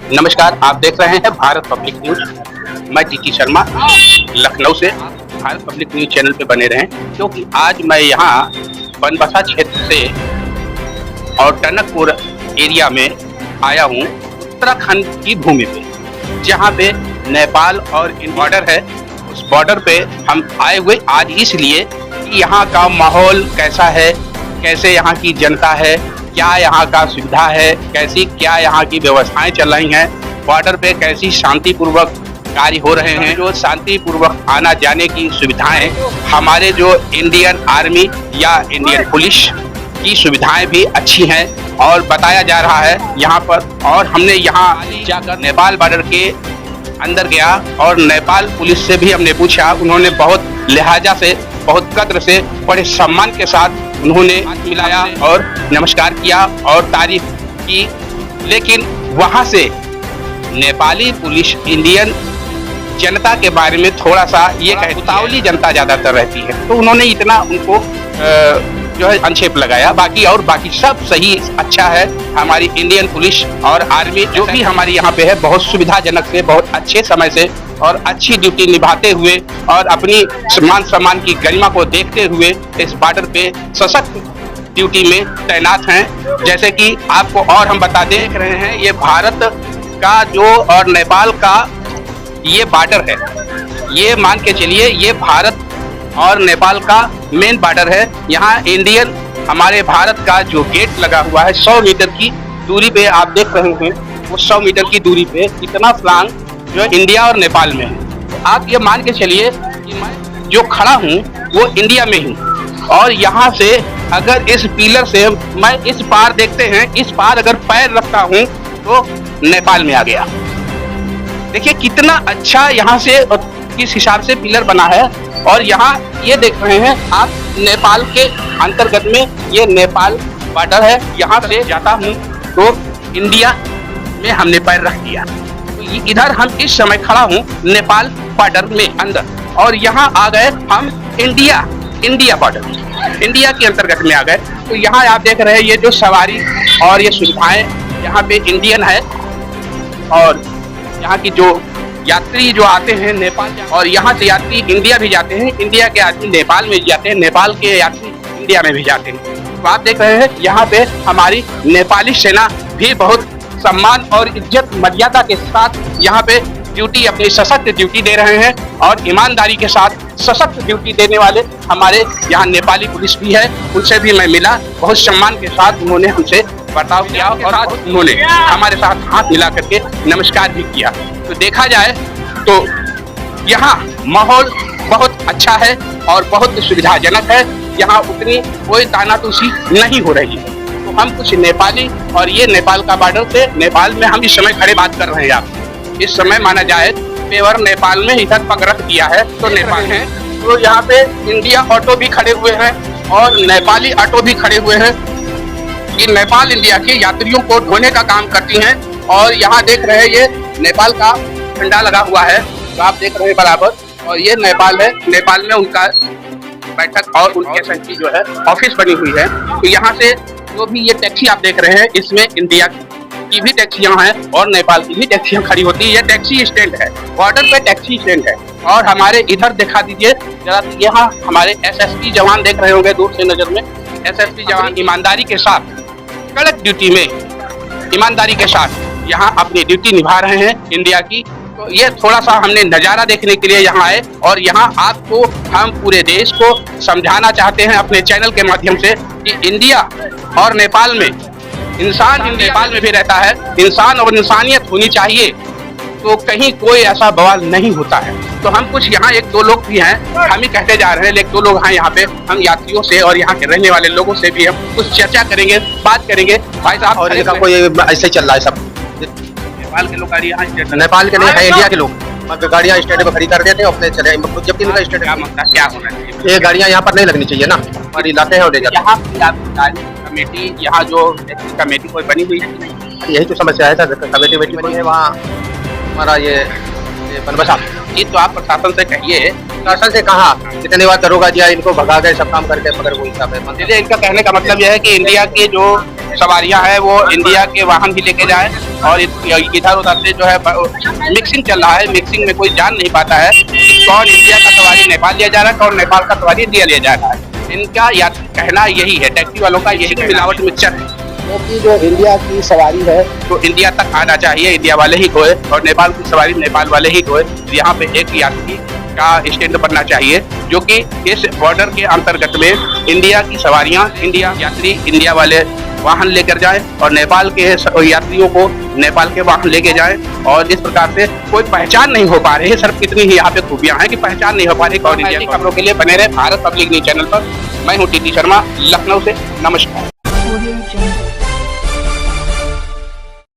नमस्कार, आप देख रहे हैं भारत पब्लिक न्यूज। मैं टीटी शर्मा लखनऊ से। भारत पब्लिक न्यूज चैनल पे बने रहें, क्योंकि आज मैं यहाँ बनबसा क्षेत्र से और टनकपुर एरिया में आया हूँ, उत्तराखंड की भूमि पे, जहाँ पे नेपाल और बॉर्डर है। उस बॉर्डर पे हम आए हुए आज इसलिए कि यहाँ का माहौल कैसा है, कैसे यहाँ की जनता है, क्या यहाँ का सुविधा है, कैसी क्या यहाँ की व्यवस्थाएं चल रही हैं, बॉर्डर पे कैसी शांतिपूर्वक कार्य हो रहे हैं, जो शांतिपूर्वक आना जाने की सुविधाएं, हमारे जो इंडियन आर्मी या इंडियन पुलिस की सुविधाएं भी अच्छी हैं और बताया जा रहा है यहाँ पर। और हमने यहाँ जाकर नेपाल बॉर्डर के अंदर गया और नेपाल पुलिस से भी हमने पूछा। उन्होंने बहुत लिहाजा से, बहुत कद्र से, बड़े सम्मान के साथ उन्होंने हाथ मिलाया और नमस्कार किया और तारीफ की। लेकिन वहाँ से नेपाली पुलिस इंडियन जनता के बारे में थोड़ा सा ये उतावली जनता ज़्यादातर रहती है, तो उन्होंने इतना उनको जो है संक्षेप लगाया। बाकी सब सही अच्छा है। हमारी इंडियन पुलिस और आर्मी जो भी हमारी यहाँ पे है, बहुत सुविधाजनक से, बहुत अच्छे समय से और अच्छी ड्यूटी निभाते हुए और अपनी सम्मान की गरिमा को देखते हुए इस बॉर्डर पे सशक्त ड्यूटी में तैनात हैं। जैसे कि आपको और हम बता देख रहे हैं, ये भारत का जो और नेपाल का ये बॉर्डर है, ये मान के चलिए ये भारत और नेपाल का मेन बॉर्डर है। यहाँ इंडियन हमारे भारत का जो गेट लगा हुआ है 100 मीटर की दूरी पे, आप देख रहे हैं वो 100 मीटर की दूरी पे इतना फ्लांग जो इंडिया और नेपाल में है। तो आप ये मान के चलिए कि मैं जो खड़ा हूँ वो इंडिया में हूँ, और यहाँ से अगर इस पिलर से मैं इस पार देखते हैं, इस पार अगर पैर रखता हूँ तो नेपाल में आ गया। देखिए कितना अच्छा यहाँ से किस हिसाब से पिलर बना है। और यहाँ ये देख रहे हैं आप, नेपाल के अंतर्गत में ये नेपाल बॉर्डर है। यहाँ से जाता हूँ तो इंडिया में हमने पैर रख दिया। तो इधर हम इस समय खड़ा हूँ नेपाल बॉर्डर में अंदर, और यहाँ आ गए हम इंडिया बॉर्डर, इंडिया के अंतर्गत में आ गए। तो यहाँ आप देख रहे हैं ये जो सवारी और ये सुविधाएं यहाँ पे इंडियन है, और यहाँ की जो यात्री जो आते हैं नेपाल, और यहाँ से यात्री इंडिया भी जाते हैं, इंडिया के आदमी नेपाल में जाते हैं, नेपाल के यात्री इंडिया में भी जाते हैं। तो आप देख रहे हैं यहाँ पे हमारी नेपाली सेना भी बहुत सम्मान और इज्जत मर्यादा के साथ यहाँ पे ड्यूटी, अपनी सशक्त ड्यूटी दे रहे हैं। और ईमानदारी के साथ सशक्त ड्यूटी देने वाले हमारे यहाँ नेपाली पुलिस भी है, उनसे भी मैं मिला, बहुत सम्मान के साथ उन्होंने हमसे बर्ताव किया और उन्होंने हमारे साथ हाथ मिला करके नमस्कार भी किया। तो देखा जाए तो यहाँ माहौल बहुत अच्छा है और बहुत सुविधाजनक है। यहाँ उतनी कोई तानातोशी नहीं हो रही है। तो हम कुछ नेपाली, और ये नेपाल का बॉर्डर से, नेपाल में हम इस समय खड़े बात कर रहे हैं। आप इस समय माना जाए पेवर नेपाल में इधर पग रख दिया है तो नेपाल है। तो यहाँ पे इंडिया ऑटो भी खड़े हुए हैं और नेपाली ऑटो भी खड़े हुए हैं। ये नेपाल इंडिया के यात्रियों को ढोने का काम करती हैं। और यहाँ देख रहे हैं ये नेपाल का झंडा लगा हुआ है, तो आप देख रहे हैं बराबर। और ये नेपाल है, नेपाल में उनका बैठक और उनके संघ की जो है ऑफिस बनी हुई है। तो यहाँ से जो भी ये टैक्सी आप देख रहे हैं, इसमें इंडिया की भी टैक्सियाँ हैं और नेपाल की भी टैक्सियाँ खड़ी होती है। ये टैक्सी स्टैंड है, बॉर्डर पे टैक्सी स्टैंड है। और हमारे इधर दिखा दीजिए जरा, यहाँ हमारे एसएसपी जवान देख रहे होंगे दूर से नजर में। एसएसपी जवान ईमानदारी के साथ, कड़क ड्यूटी में ईमानदारी के साथ यहाँ अपनी ड्यूटी निभा रहे हैं इंडिया की। तो ये थोड़ा सा हमने नज़ारा देखने के लिए यहाँ आए, और यहाँ आपको हम पूरे देश को समझाना चाहते हैं अपने चैनल के माध्यम से कि इंडिया और नेपाल में इंसान, नेपाल में भी रहता है, इंसान और इंसानियत होनी चाहिए, तो कहीं कोई ऐसा बवाल नहीं होता है। तो हम कुछ यहाँ एक दो लोग भी हैं, हम ही कहते जा रहे हैं, लेकिन 2 लोग हैं यहाँ पे। हम यात्रियों से और यहाँ के रहने वाले लोगों से भी हम कुछ चर्चा करेंगे, बात करेंगे। भाई साहब, और इनका कोई ऐसे चल रहा है सब, नेपाल के लोग गाड़ियाँ, नेपाल के नहीं है, इंडिया के लोग गाड़ियाँ स्टेट में खड़ी कर देते हैं अपने चले, जबकि इनका स्टेट क्या होना चाहिए, ये गाड़ियाँ यहाँ पर नहीं लगनी चाहिए ना, हमारी लाते हैं और ले जाते हैं। कमेटी यहाँ जो कमेटी कोई बनी हुई है, यही तो समस्या है सर, कमेटी वेटी बनी है वहाँ हमारा ये बनबसा। ये तो आप प्रशासन से कहिए। प्रशासन से कहा कितनी बार दरोगा दिया, इनको भगा गए सब काम करके, मगर वही सब है। इनका कहने का मतलब यह है कि इंडिया के जो सवारियां हैं वो इंडिया के वाहन भी लेके जाए, और इधर उधर से जो है मिक्सिंग चल रहा है। मिक्सिंग में कोई जान नहीं पाता है कि कौन इंडिया का सवारी नेपाल लिया जा रहा है, कौन नेपाल का सवारी इंडिया लिया जा रहा है। इनका या कहना यही है, टैक्सी वालों का यही मिलावट मिक्सचर है, क्योंकि जो इंडिया की सवारी है तो इंडिया तक आना चाहिए, इंडिया वाले ही ढोए, और नेपाल की सवारी नेपाल वाले ही ढोए। यहाँ पे एक यात्री का स्टैंड बनना चाहिए, जो कि इस बॉर्डर के अंतर्गत में इंडिया की सवारियां, इंडिया यात्री इंडिया वाले वाहन लेकर जाएं और नेपाल के यात्रियों को नेपाल के वाहन लेके जाएं। और इस प्रकार से कोई पहचान नहीं हो पा रही है, सिर्फ कितनी ही यहाँ पे खूबियां हैं कि पहचान नहीं हो पा रही। और इंडिया की खबरों के लिए बने रहे भारत पब्लिक न्यूज चैनल पर। मैं हूँ टीटी शर्मा, लखनऊ से। नमस्कार।